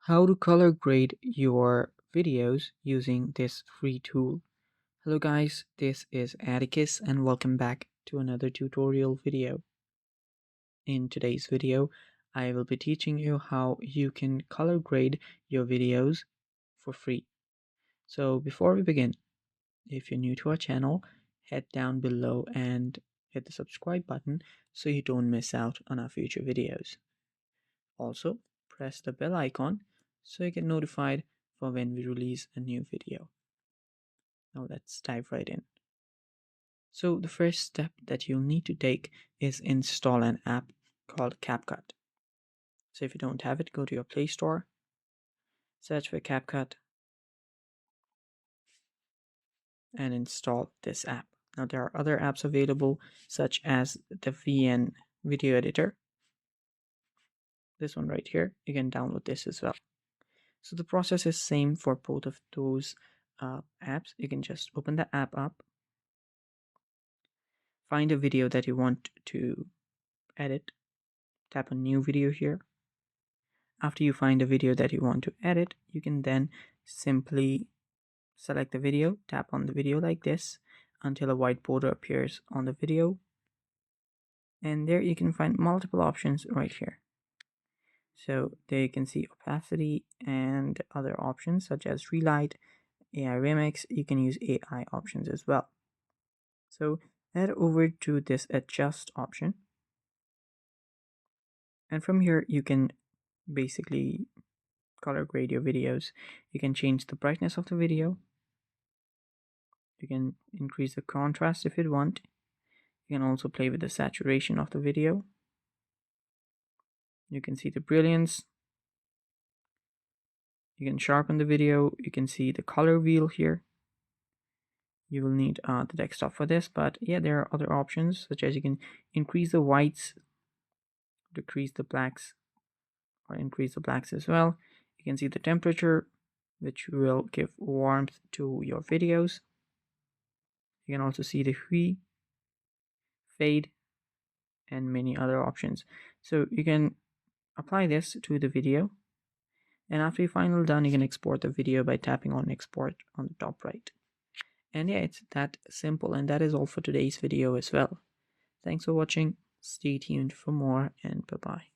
How to color grade your videos using this free tool. Hello guys, this is Atticus and welcome back to another tutorial video. In today's video, I will be teaching you how you can color grade your videos for free. So before we begin, if you're new to our channel, head down below and hit the subscribe button so you don't miss out on our future videos. Also, press the bell icon so you get notified for when we release a new video. Now let's dive right in. So the first step that you'll need to take is install an app called CapCut. So if you don't have it, go to your Play Store, search for CapCut, and install this app. Now there are other apps available such as the VN Video Editor. This one right here, you can download this as well. So the process is same for both of those apps. You can just open the app up, find a video that you want to edit, tap on new video here. After you find a video that you want to edit, you can then simply select the video, tap on the video like this until a white border appears on the video, and there you can find multiple options right here. So there you can see opacity and other options such as relight, AI remix. You can use AI options as well. So head over to this adjust option, and from here you can basically color grade your videos. You can change the brightness of the video, you can increase the contrast if you want, you can also play with the saturation of the video, you can see the brilliance, you can sharpen the video, you can see the color wheel here. You will need the desktop for this, but yeah, there are other options such as you can increase the whites, decrease the blacks, or increase the blacks as well. You can see the temperature, which will give warmth to your videos. You can also see the hue, fade, and many other options. So you can apply this to the video, and after you're finally done, you can export the video by tapping on export on the top right. And yeah, it's that simple, and that is all for today's video as well. Thanks for watching, stay tuned for more, and bye bye.